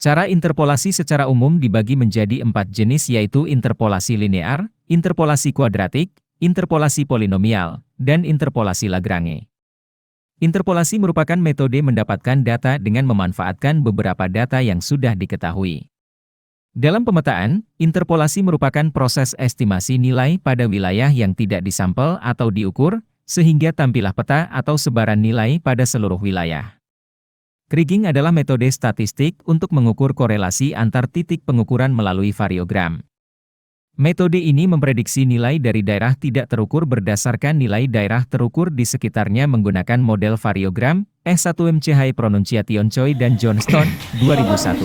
Cara interpolasi secara umum dibagi menjadi 4 jenis yaitu interpolasi linear, interpolasi kuadratik, interpolasi polinomial, dan interpolasi Lagrange. Interpolasi merupakan metode mendapatkan data dengan memanfaatkan beberapa data yang sudah diketahui. Dalam pemetaan, interpolasi merupakan proses estimasi nilai pada wilayah yang tidak disampel atau diukur, sehingga tampillah peta atau sebaran nilai pada seluruh wilayah. Kriging adalah metode statistik untuk mengukur korelasi antar titik pengukuran melalui variogram. Metode ini memprediksi nilai dari daerah tidak terukur berdasarkan nilai daerah terukur di sekitarnya menggunakan model variogram, S1MCH Pronunciation Choi dan Johnston, 2001.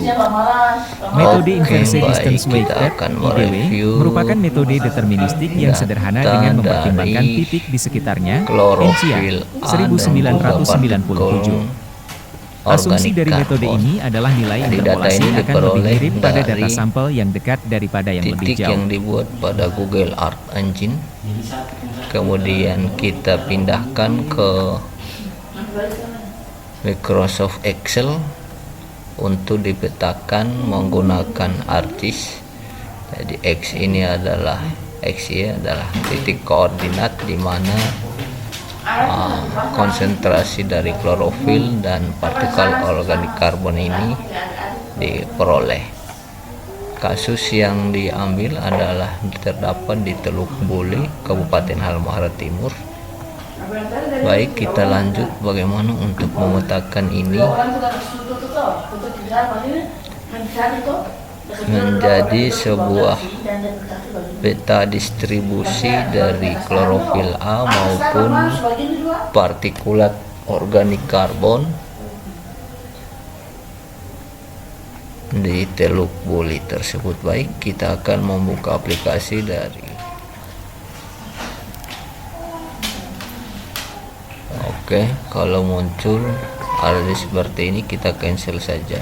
Metode inverse distance weighted (IDW) merupakan metode deterministik yang sederhana dengan mempertimbangkan titik di sekitarnya. Encia, 1997. Asumsi dari metode ini adalah nilai interpolasi akan lebih mirip pada data sampel yang dekat daripada yang lebih jauh. Yang dibuat pada Google Earth Engine, kemudian kita pindahkan ke Microsoft Excel untuk dipetakan menggunakan ArcGIS. Jadi X ini adalah titik koordinat di mana konsentrasi dari klorofil dan partikel organik karbon ini diperoleh. Kasus yang diambil adalah terdapat di Teluk Buli, Kabupaten Halmahera Timur. Baik, kita lanjut bagaimana untuk memetakan ini menjadi sebuah peta distribusi dari klorofil A maupun partikulat organik karbon di Teluk Buli tersebut. Baik, kita akan membuka aplikasi dari kalau muncul ada seperti ini kita cancel saja.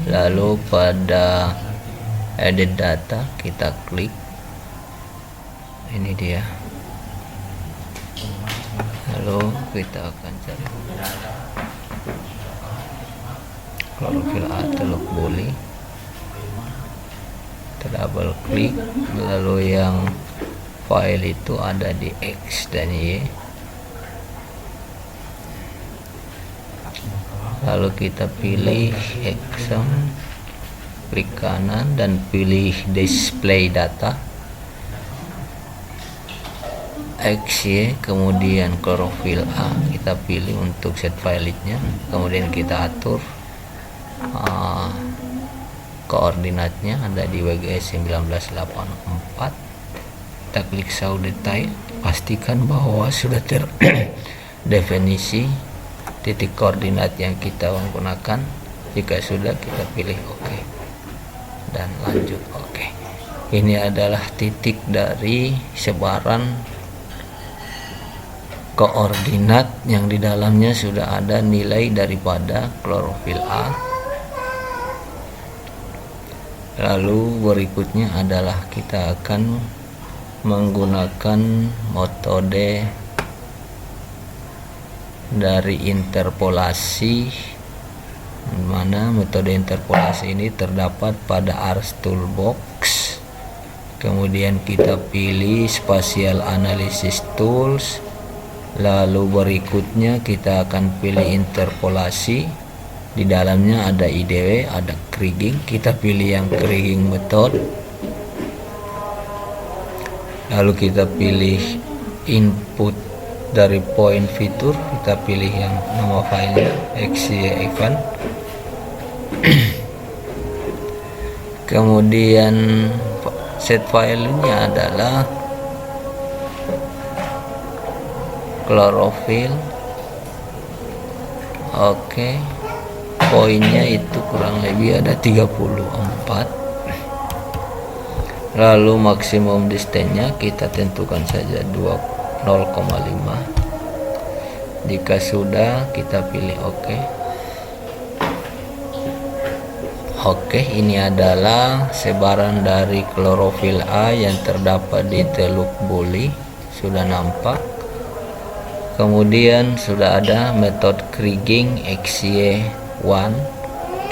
Lalu pada edit data kita klik, ini dia. Lalu kita akan cari klorofil A Teluk Buli, kita double klik, lalu yang file itu ada di X dan Y. Lalu kita pilih exam, klik kanan dan pilih display data XY, kemudian klorofil A kita pilih untuk set file-nya, kemudian kita atur koordinatnya ada di WGS 1984. Kita klik show detail, pastikan bahwa sudah terdefinisi titik koordinat yang kita menggunakan. Jika sudah, kita pilih OK dan lanjut OK. Ini adalah titik dari sebaran koordinat yang di dalamnya sudah ada nilai daripada klorofil A. Lalu berikutnya adalah kita akan menggunakan metode dari interpolasi, mana metode interpolasi ini terdapat pada Ars Toolbox. Kemudian kita pilih Spatial Analysis Tools, lalu berikutnya kita akan pilih interpolasi. Di dalamnya ada IDW, ada kriging, kita pilih yang kriging method. Lalu kita pilih input dari point fitur, kita pilih yang nama filenya XY event. Kemudian set filenya adalah klorofil. Oke, poinnya itu kurang lebih ada 34. Lalu maksimum distance-nya kita tentukan saja 0,5. Jika sudah, kita pilih OK. Oke, ini adalah sebaran dari klorofil A yang terdapat di Teluk Buli, sudah nampak. Kemudian sudah ada metode kriging XY1,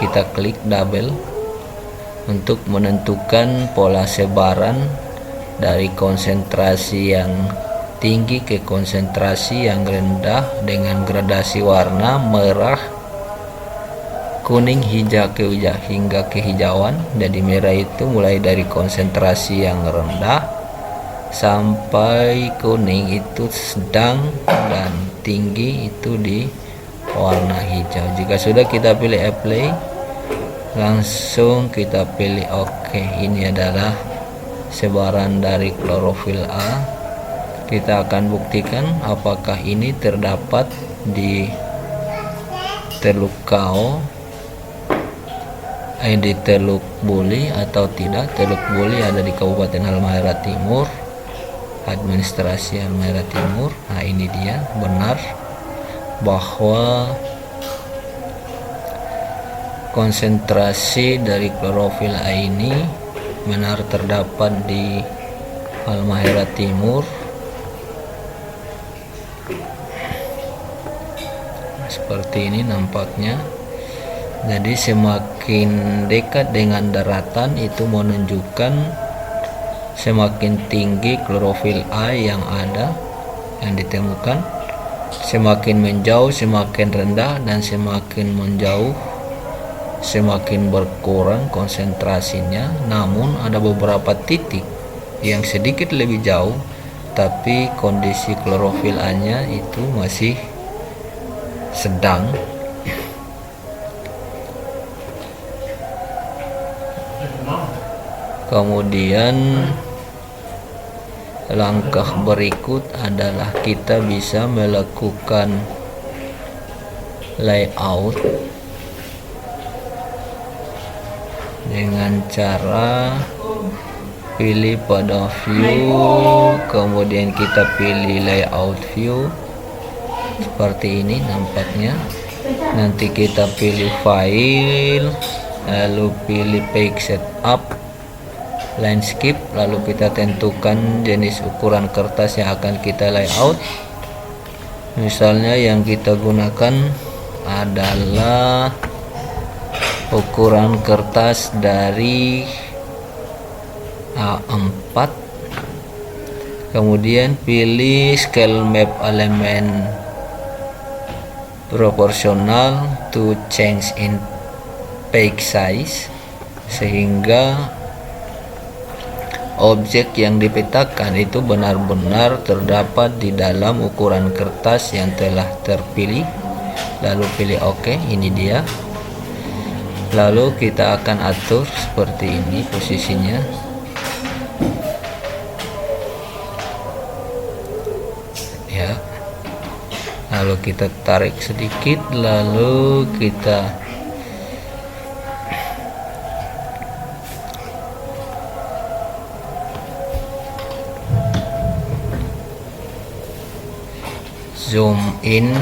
kita klik double untuk menentukan pola sebaran dari konsentrasi yang tinggi ke konsentrasi yang rendah dengan gradasi warna merah, kuning, hijau hingga kehijauan. Jadi merah itu mulai dari konsentrasi yang rendah sampai kuning itu sedang dan tinggi itu di warna hijau. Jika sudah kita pilih apply, langsung kita pilih OK. Ini adalah sebaran dari klorofil A. Kita akan buktikan apakah ini terdapat di Teluk Kao, di Teluk Buli atau tidak. Teluk Buli ada di Kabupaten Halmahera Timur, administrasi Halmahera Timur. Nah, ini dia benar bahwa konsentrasi dari klorofil A ini benar terdapat di Halmahera Timur. Seperti ini nampaknya. Jadi semakin dekat dengan daratan itu menunjukkan semakin tinggi klorofil A yang ada, yang ditemukan. Semakin menjauh semakin rendah, dan semakin menjauh semakin berkurang konsentrasinya. Namun ada beberapa titik yang sedikit lebih jauh, tapi kondisi klorofil A nya itu masih sedang. Kemudian langkah berikut adalah kita bisa melakukan layout dengan cara pilih pada view, kemudian kita pilih layout view. Seperti ini nampaknya. Nanti kita pilih file, lalu pilih page setup, landscape, lalu kita tentukan jenis ukuran kertas yang akan kita layout. Misalnya yang kita gunakan adalah ukuran kertas dari A4. Kemudian pilih scale map element proportional to change in page size, sehingga objek yang dipetakan itu benar-benar terdapat di dalam ukuran kertas yang telah terpilih. Lalu pilih OK. Ini dia. Lalu kita akan atur seperti ini posisinya. Ya. Lalu kita tarik sedikit, lalu kita zoom in,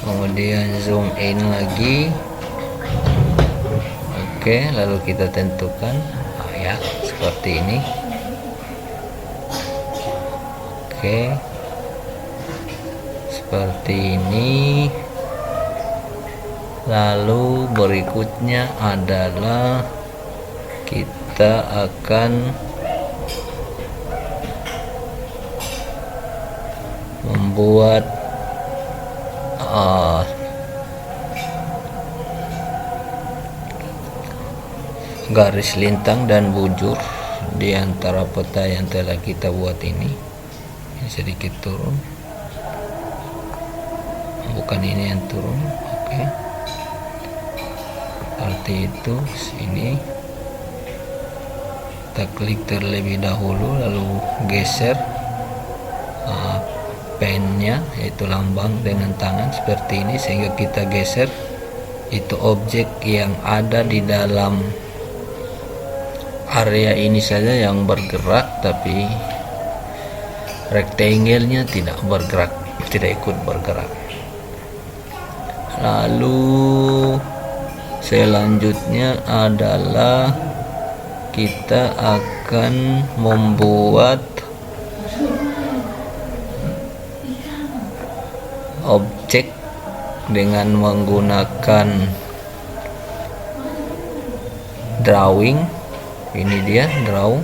kemudian zoom in lagi. Oke, lalu kita tentukan ya seperti ini. Oke, seperti ini. Lalu berikutnya adalah kita akan membuat garis lintang dan bujur di antara peta yang telah kita buat ini. Sedikit turun, bukan ini yang turun. Oke, seperti itu. Sini kita klik terlebih dahulu, lalu geser pennya, yaitu lambang dengan tangan seperti ini, sehingga kita geser itu objek yang ada di dalam area ini saja yang bergerak, tapi rektangelnya tidak bergerak, tidak ikut bergerak. Lalu selanjutnya adalah kita akan membuat objek dengan menggunakan drawing. Ini dia draw,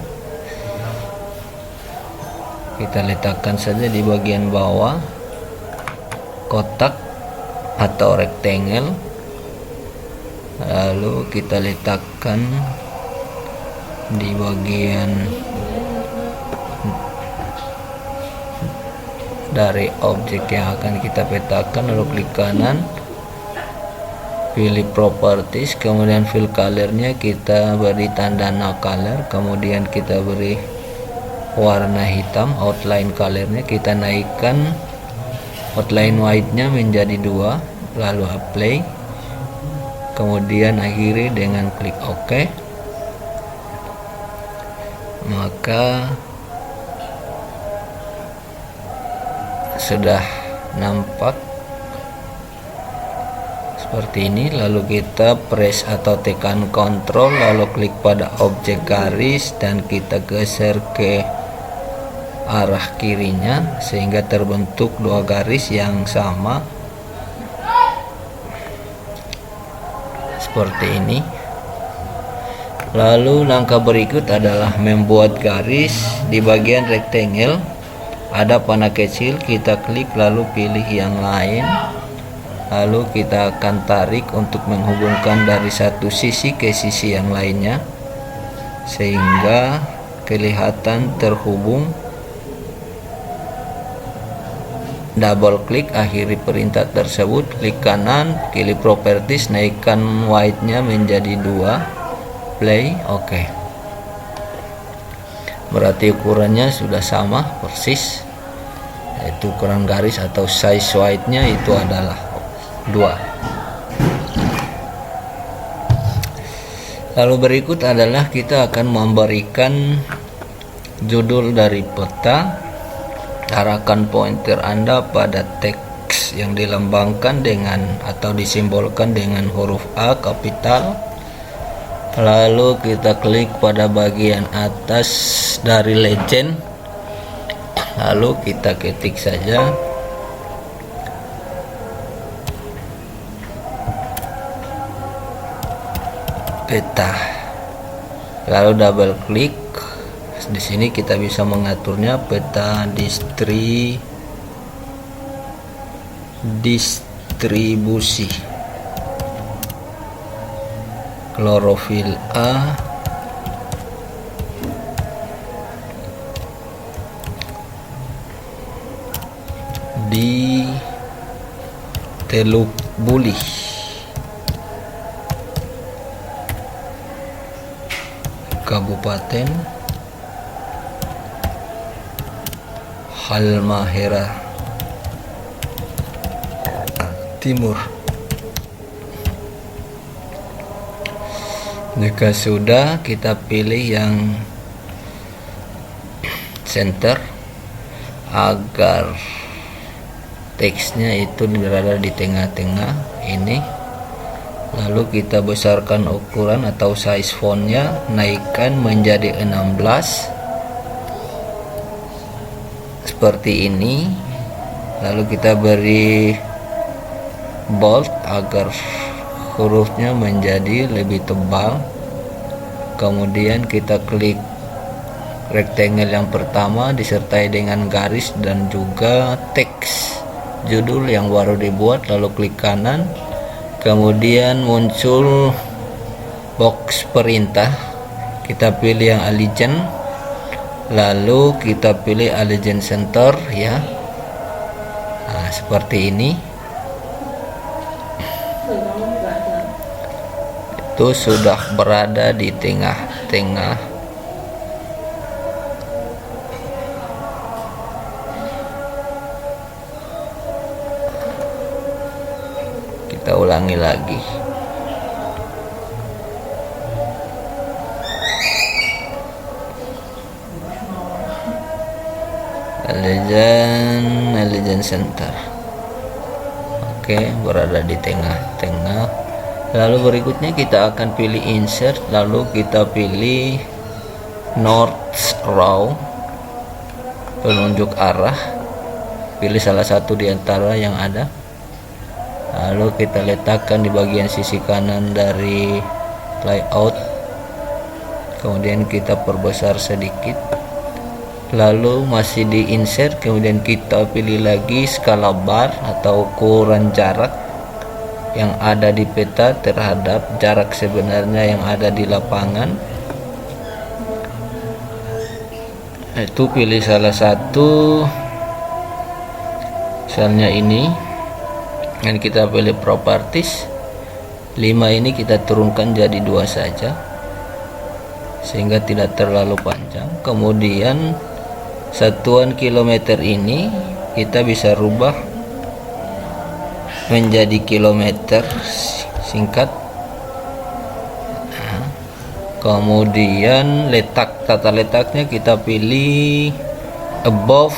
kita letakkan saja di bagian bawah kotak atau rectangle, lalu kita letakkan di bagian dari objek yang akan kita petakan, lalu klik kanan, pilih properties, kemudian fill colornya kita beri tanda no color, kemudian kita beri warna hitam, outline colornya kita naikkan, outline white nya menjadi 2, lalu apply, kemudian akhiri dengan klik OK. Maka sudah nampak seperti ini. Lalu kita press atau tekan Ctrl, lalu klik pada objek garis dan kita geser ke arah kirinya sehingga terbentuk 2 garis yang sama seperti ini. Lalu langkah berikut adalah membuat garis. Di bagian rectangle ada panah kecil, kita klik lalu pilih yang lain, lalu kita akan tarik untuk menghubungkan dari satu sisi ke sisi yang lainnya sehingga kelihatan terhubung. Double klik, akhiri perintah tersebut, klik kanan, pilih properties, naikkan white nya menjadi 2, play, oke. Berarti ukurannya sudah sama persis, yaitu ukuran garis atau size white nya itu adalah 2. Lalu berikut adalah kita akan memberikan judul dari peta. Arahkan pointer Anda pada teks yang dilambangkan dengan atau disimbolkan dengan huruf A kapital. Lalu kita klik pada bagian atas dari legend, lalu kita ketik saja peta, lalu double klik. Di sini kita bisa mengaturnya peta distribusi klorofil A di Teluk Buli, Kabupaten Halmahera Timur. Jika sudah, kita pilih yang center agar teksnya itu berada di tengah-tengah ini. Lalu kita besarkan ukuran atau size fontnya, naikkan menjadi 16 seperti ini. Lalu kita beri bold agar hurufnya menjadi lebih tebal. Kemudian kita klik rectangle yang pertama disertai dengan garis dan juga teks judul yang baru dibuat, lalu klik kanan, kemudian muncul box perintah, kita pilih yang Allegiant, lalu kita pilih Allegiant Center ya. Nah, seperti ini. Itu sudah berada di tengah-tengah. Kita ulangi lagi. Allegiant Center. Oke, berada di tengah-tengah. Lalu berikutnya kita akan pilih insert, lalu kita pilih north row, penunjuk arah. Pilih salah satu di antara yang ada. lalu kita letakkan di bagian sisi kanan dari layout, kemudian kita perbesar sedikit, lalu masih di insert, kemudian kita pilih lagi skala bar atau ukuran jarak yang ada di peta terhadap jarak sebenarnya yang ada di lapangan. Itu pilih salah satu, misalnya ini, dan kita pilih properties. 5 ini kita turunkan jadi 2 saja sehingga tidak terlalu panjang. Kemudian satuan kilometer ini kita bisa rubah menjadi kilometer singkat. Nah, kemudian tata letaknya kita pilih above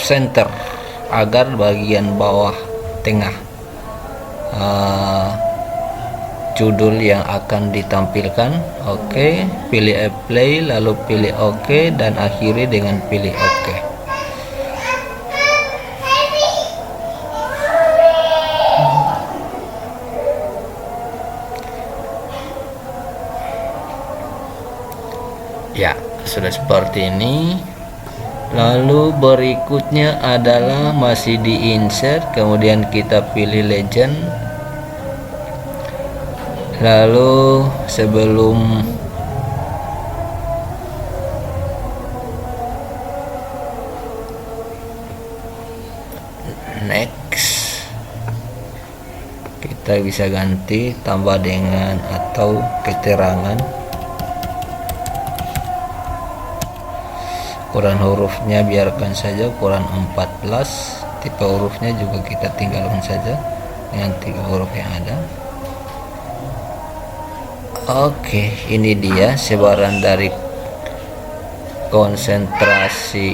center agar bagian bawah tengah judul yang akan ditampilkan. Oke, pilih apply, lalu pilih oke, dan akhiri dengan pilih oke. Ya, sudah seperti ini. Lalu berikutnya adalah masih di insert, kemudian kita pilih legend. Lalu sebelum next, kita bisa ganti tambah dengan atau keterangan. Ukuran hurufnya biarkan saja ukuran 14, tipe hurufnya juga kita tinggalkan saja dengan 3 huruf yang ada. Oke, ini dia sebaran dari konsentrasi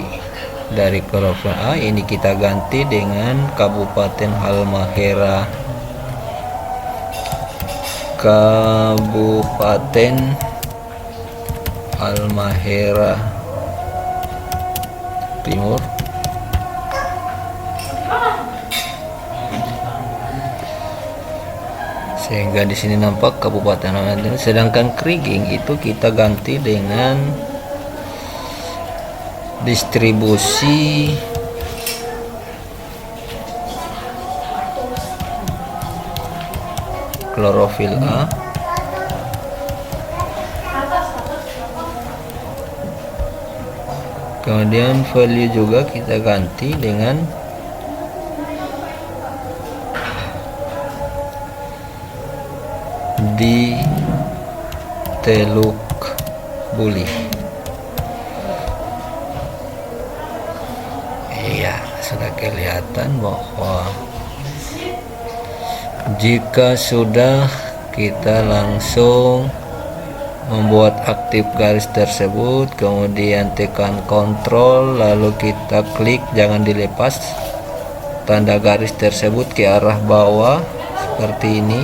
dari klorofil A. Ini kita ganti dengan Kabupaten Halmahera. Kabupaten Halmahera Timur. Sehingga di sini nampak Kabupaten Halmahera. Sedangkan kriging itu kita ganti dengan distribusi klorofil A. Kemudian value juga kita ganti dengan di Teluk Buli. Iya, sudah kelihatan bahwa jika sudah, kita langsung membuat aktif garis tersebut, kemudian tekan Ctrl, lalu kita klik, jangan dilepas tanda garis tersebut ke arah bawah seperti ini.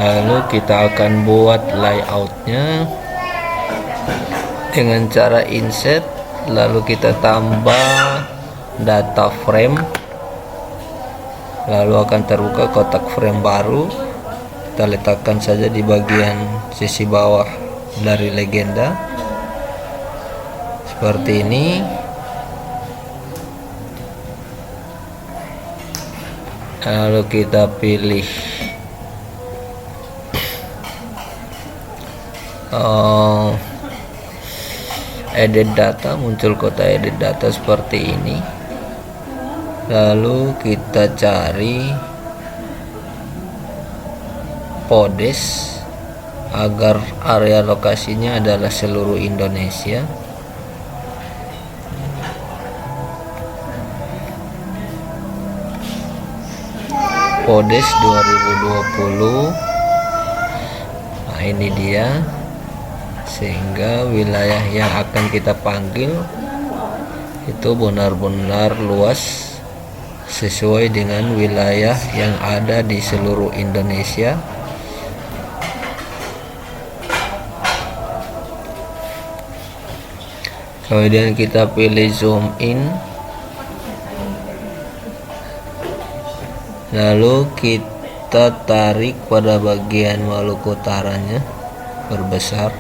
Lalu kita akan buat layoutnya dengan cara insert, lalu kita tambah data frame, lalu akan terbuka kotak frame baru. Kita letakkan saja di bagian sisi bawah dari legenda seperti ini. Lalu kita pilih edit data, muncul kotak edit data seperti ini. Lalu kita cari PODES agar area lokasinya adalah seluruh Indonesia. PODES 2020. Nah, ini dia. Sehingga wilayah yang akan kita panggil itu benar-benar luas sesuai dengan wilayah yang ada di seluruh Indonesia. Kemudian kita pilih zoom in. Lalu kita tarik pada bagian Maluku Utaranya, perbesar.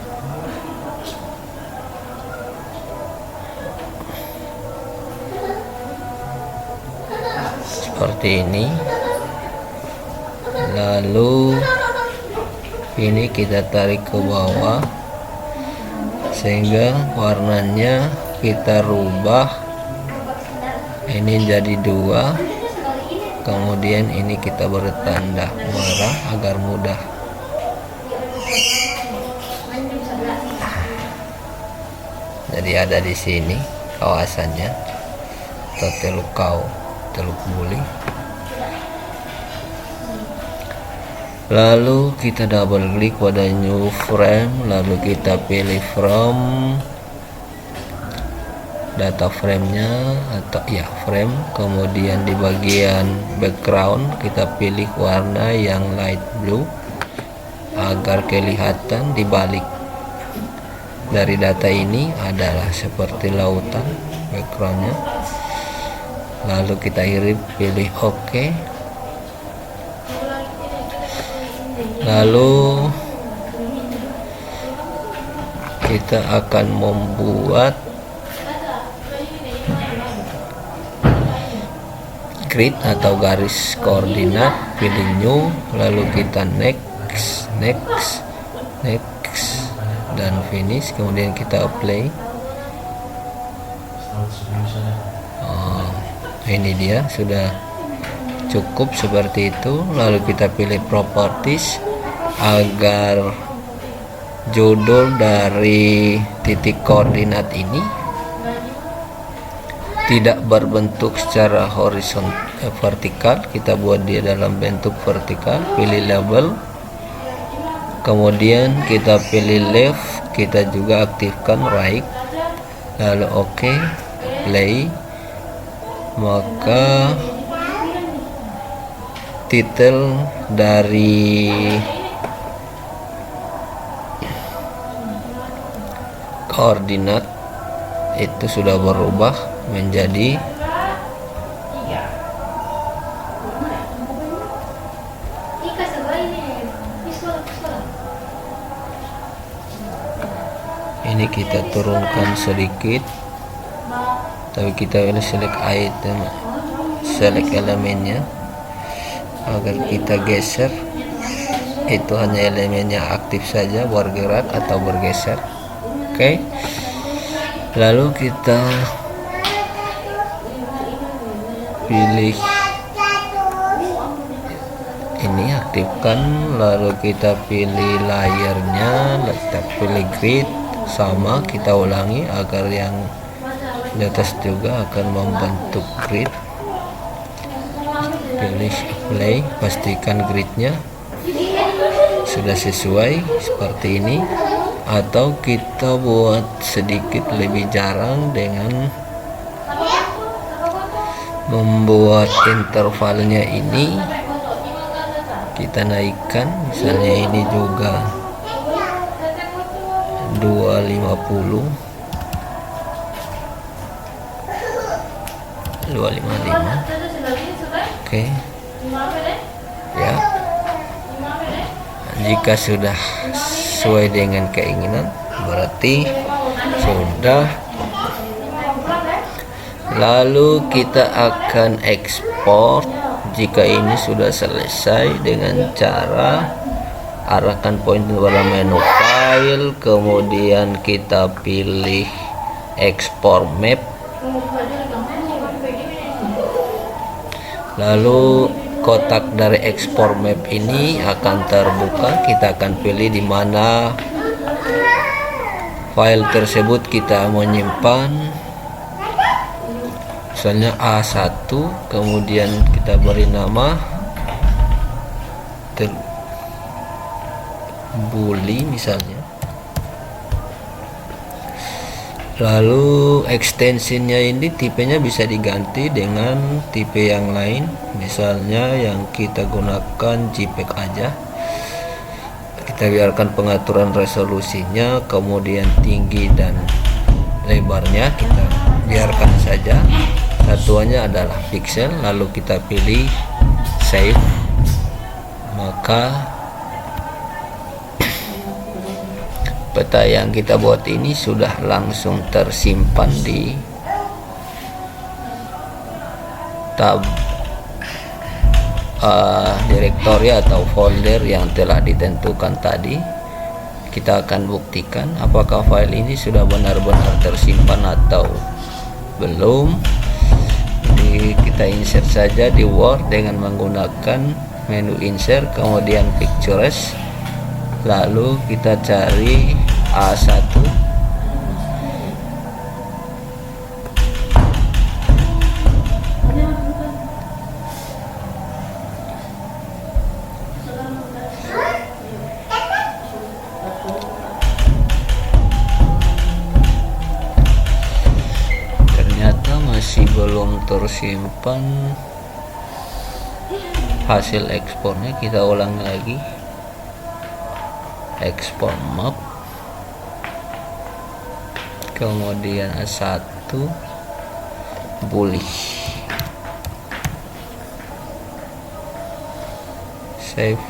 Seperti ini. Lalu ini kita tarik ke bawah sehingga warnanya kita rubah, ini jadi 2, kemudian ini kita beri tanda merah agar mudah. Jadi ada di sini kawasannya atau Teluk Buli. Lalu kita double klik pada new frame, lalu kita pilih from data frame-nya atau ya frame, kemudian di bagian background kita pilih warna yang light blue agar kelihatan di balik dari data ini adalah seperti lautan backgroundnya. Lalu kita pilih OK. Lalu kita akan membuat grid atau garis koordinat, pilih new, lalu kita next dan finish, kemudian kita apply. Ini dia sudah cukup seperti itu. Lalu kita pilih properties agar judul dari titik koordinat ini tidak berbentuk secara vertikal, kita buat dia dalam bentuk vertikal. Pilih label, kemudian kita pilih left, kita juga aktifkan right, lalu OK, play. Maka titel dari koordinat itu sudah berubah menjadi ini. Kita turunkan sedikit, tapi kita pilih select item, select elemennya agar kita geser. Itu hanya elemennya aktif saja, bergerak atau bergeser. Oke. Lalu kita pilih ini, aktifkan, lalu kita pilih layernya, kita pilih grid, sama kita ulangi agar yang di atas juga akan membentuk grid. Pilih play, pastikan gridnya sudah sesuai seperti ini, atau kita buat sedikit lebih jarang dengan membuat intervalnya ini kita naikkan, misalnya ini juga 250, 255. Oke. Ya. Jika sudah sesuai dengan keinginan, berarti sudah. Lalu kita akan ekspor. Jika ini sudah selesai dengan cara arahkan pointer pada menu file, kemudian kita pilih ekspor map. Lalu kotak dari ekspor map ini akan terbuka. Kita akan pilih di mana file tersebut kita menyimpan, misalnya A1, kemudian kita beri nama Buli misalnya. Lalu ekstensinya ini tipenya bisa diganti dengan tipe yang lain, misalnya yang kita gunakan JPEG aja. Kita biarkan pengaturan resolusinya, kemudian tinggi dan lebarnya kita biarkan saja. Satuannya adalah pixel, lalu kita pilih save, maka peta yang kita buat ini sudah langsung tersimpan di tab direktori atau folder yang telah ditentukan tadi. Kita akan buktikan apakah file ini sudah benar-benar tersimpan atau belum. Jadi kita insert saja di Word dengan menggunakan menu insert, kemudian pictures, lalu kita cari A1, ternyata masih belum tersimpan hasil ekspornya. Kita ulang lagi, ekspor map, kemudian A1 bully, save,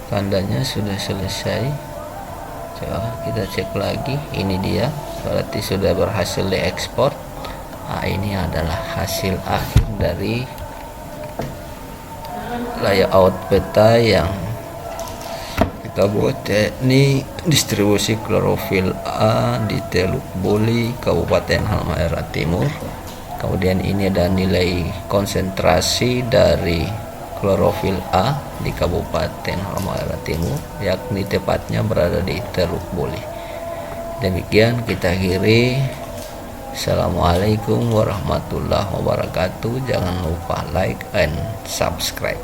tandanya sudah selesai. Coba kita cek lagi, ini dia, berarti sudah berhasil diekspor. Nah, ini adalah hasil akhir dari layout peta yang kita buat. Ini distribusi klorofil A di Teluk Buli, Kabupaten Halmahera Timur. Kemudian ini ada nilai konsentrasi dari klorofil A di Kabupaten Halmahera Timur, yakni tepatnya berada di Teluk Buli. Demikian kita akhiri. Assalamualaikum warahmatullahi wabarakatuh. Jangan lupa like and subscribe.